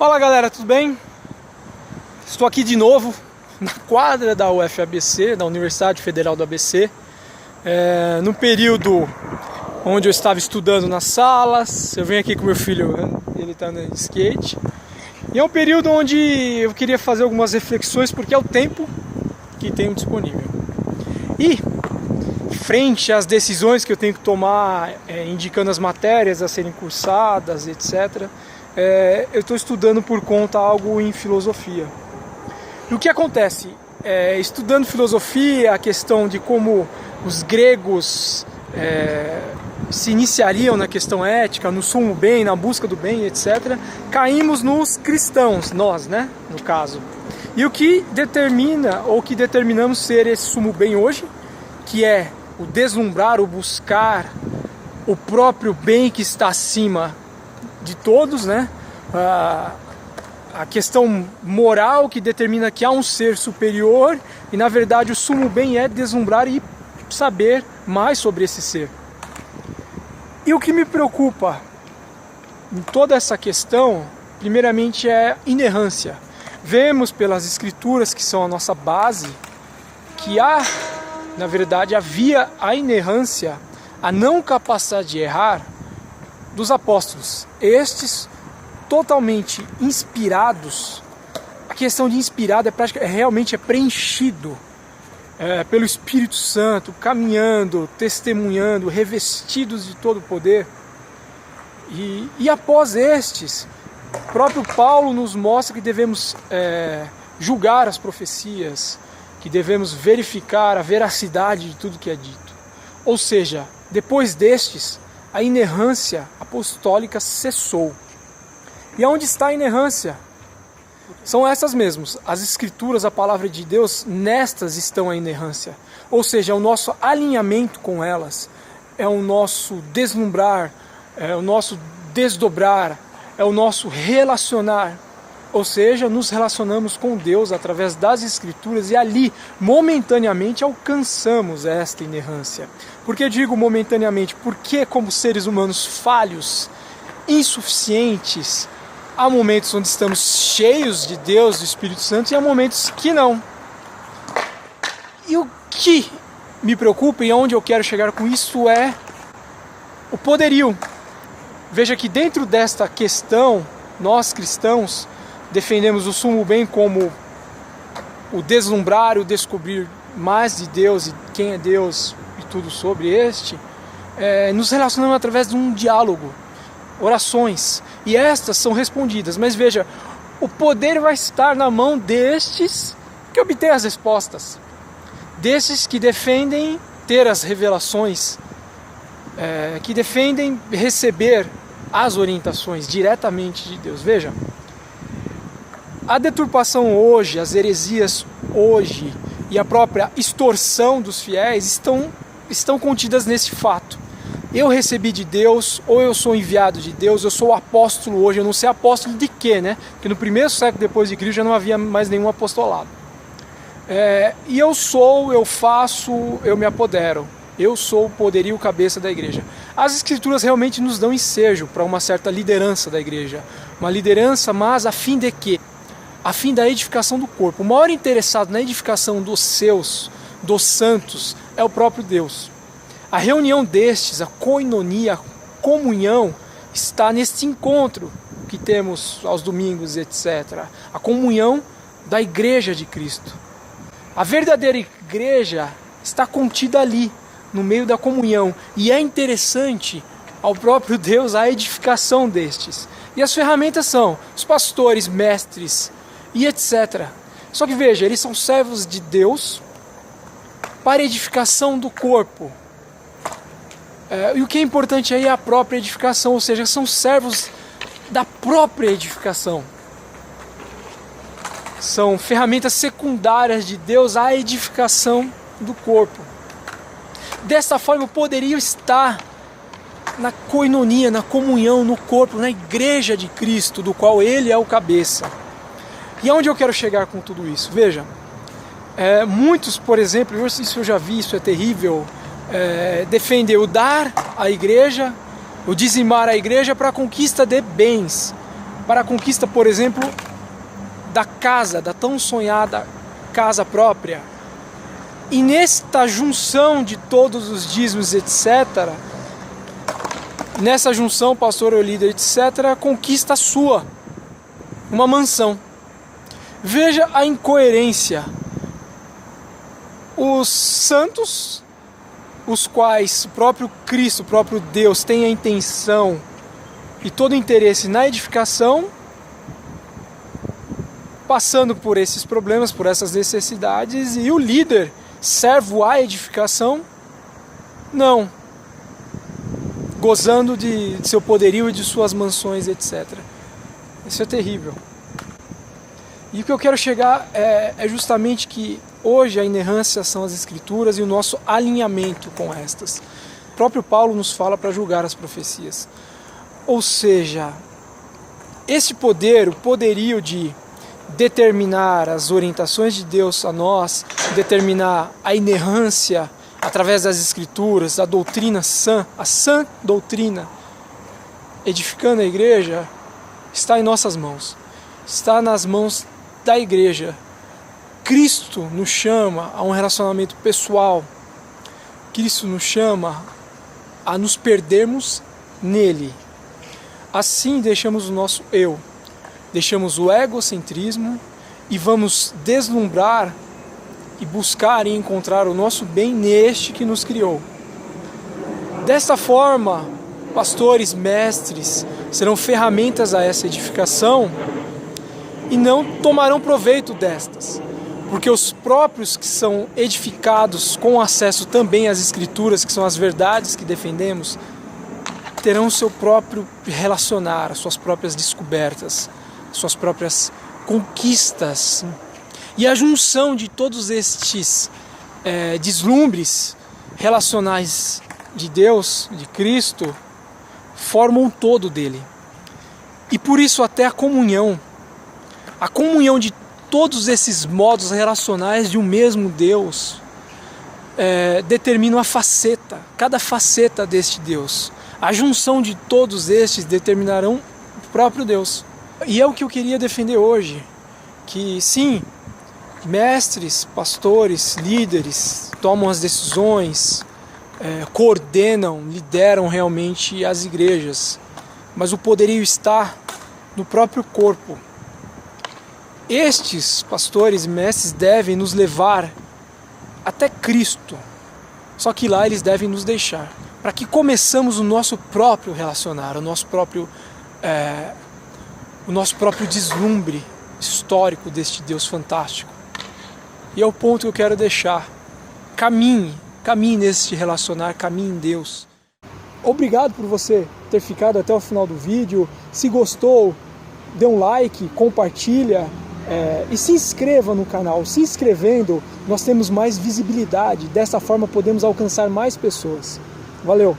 Fala galera, tudo bem? Estou aqui de novo na quadra da UFABC, da Universidade Federal do ABC, no período onde eu estava estudando nas salas. Eu venho aqui com meu filho, ele está no skate, e é um período onde eu queria fazer algumas reflexões, porque é o tempo que tenho disponível. E frente às decisões que eu tenho que tomar, indicando as matérias a serem cursadas, etc., eu estou estudando por conta algo em filosofia. E o que acontece? Estudando filosofia, a questão de como os gregos se iniciariam na questão ética, no sumo bem, na busca do bem, etc., caímos nos cristãos, nós, né, no caso. E o que determina, ou que determinamos ser esse sumo bem hoje, que é o deslumbrar, o buscar o próprio bem que está acima de todos, né? A questão moral que determina que há um ser superior, e na verdade o sumo bem é deslumbrar e saber mais sobre esse ser. E o que me preocupa em toda essa questão, primeiramente, é inerrância. Vemos pelas escrituras, que são a nossa base, que na verdade havia a inerrância, a não capacidade de errar dos apóstolos. Estes totalmente inspirados. A questão de inspirado realmente é preenchido pelo Espírito Santo, caminhando, testemunhando, revestidos de todo o poder. E após estes, o próprio Paulo nos mostra que devemos julgar as profecias, que devemos verificar a veracidade de tudo que é dito. Ou seja, depois destes, a inerrância apostólica cessou. E onde está a inerrância? São essas mesmas, as escrituras, a palavra de Deus, nestas estão a inerrância. Ou seja, é o nosso alinhamento com elas, é o nosso deslumbrar, é o nosso desdobrar, é o nosso relacionar. Ou seja, nos relacionamos com Deus através das escrituras e ali, momentaneamente, alcançamos esta inerrância. Por que digo momentaneamente? Porque como seres humanos falhos, insuficientes, há momentos onde estamos cheios de Deus, do Espírito Santo, e há momentos que não. E o que me preocupa e aonde eu quero chegar com isso é o poderio. Veja que dentro desta questão, nós cristãos defendemos o sumo bem como o deslumbrar, o descobrir mais de Deus e quem é Deus e tudo sobre este. Nos relacionamos através de um diálogo, orações, e estas são respondidas. Mas veja, o poder vai estar na mão destes que obtêm as respostas, destes que defendem ter as revelações, que defendem receber as orientações diretamente de Deus. Veja, a deturpação hoje, as heresias hoje e a própria extorsão dos fiéis estão contidas nesse fato. Eu recebi de Deus, ou eu sou enviado de Deus, eu sou apóstolo hoje. Eu não sei apóstolo de quê, né? Porque no primeiro século depois de Cristo já não havia mais nenhum apostolado. E eu faço, eu me apodero. Eu sou o poderio cabeça da igreja. As escrituras realmente nos dão ensejo para uma certa liderança da igreja. Uma liderança, mas a fim de quê? A fim da edificação do corpo. O maior interessado na edificação dos santos, é o próprio Deus. A reunião destes, a koinonia, a comunhão, está neste encontro que temos aos domingos, etc. A comunhão da igreja de Cristo. A verdadeira igreja está contida ali, no meio da comunhão. E é interessante ao próprio Deus a edificação destes. E as ferramentas são os pastores, mestres e etc. Só que veja, eles são servos de Deus para edificação do corpo. E o que é importante aí é a própria edificação, ou seja, são servos da própria edificação. São ferramentas secundárias de Deus à edificação do corpo. Desta forma, o poderio está na koinonia, na comunhão, no corpo, na igreja de Cristo, do qual Ele é o cabeça. E aonde eu quero chegar com tudo isso? Veja, muitos, por exemplo, isso eu já vi, isso é terrível, defender o dar à igreja, o dizimar à igreja para a conquista de bens, para a conquista, por exemplo, da casa, da tão sonhada casa própria. E nesta junção de todos os dízimos, etc., nessa junção, pastor ou líder, etc., conquista sua, uma mansão. Veja a incoerência. Os santos, os quais o próprio Cristo, o próprio Deus, tem a intenção e todo o interesse na edificação, passando por esses problemas, por essas necessidades, e o líder, servo à edificação, não, gozando de seu poderio e de suas mansões, etc. Isso é terrível. E o que eu quero chegar é justamente que hoje a inerrância são as Escrituras e o nosso alinhamento com estas. O próprio Paulo nos fala para julgar as profecias. Ou seja, esse poder, o poderio de determinar as orientações de Deus a nós, determinar a inerrância através das Escrituras, a doutrina sã, a sã doutrina, edificando a igreja, está em nossas mãos, está nas mãos da igreja. Cristo nos chama a um relacionamento pessoal, Cristo nos chama a nos perdermos nele. Assim deixamos o nosso eu, deixamos o egocentrismo e vamos deslumbrar e buscar e encontrar o nosso bem neste que nos criou. Desta forma, pastores, mestres serão ferramentas a essa edificação e não tomarão proveito destas, porque os próprios que são edificados com acesso também às Escrituras, que são as verdades que defendemos, terão o seu próprio relacionar, as suas próprias descobertas, suas próprias conquistas. E a junção de todos estes deslumbres relacionais de Deus, de Cristo, formam um todo dele. E por isso até a comunhão de todos esses modos relacionais de um mesmo Deus determinam a faceta, cada faceta deste Deus. A junção de todos estes determinarão o próprio Deus. E é o que eu queria defender hoje, que sim, mestres, pastores, líderes tomam as decisões, coordenam, lideram realmente as igrejas, mas o poderio está no próprio corpo. Estes pastores e mestres devem nos levar até Cristo, só que lá eles devem nos deixar, para que começamos o nosso próprio relacionar, o nosso próprio deslumbre histórico deste Deus fantástico. E é o ponto que eu quero deixar. Caminhe nesse relacionar, caminhe em Deus. Obrigado por você ter ficado até o final do vídeo. Se gostou, dê um like, compartilha e se inscreva no canal. Se inscrevendo, nós temos mais visibilidade. Dessa forma podemos alcançar mais pessoas. Valeu!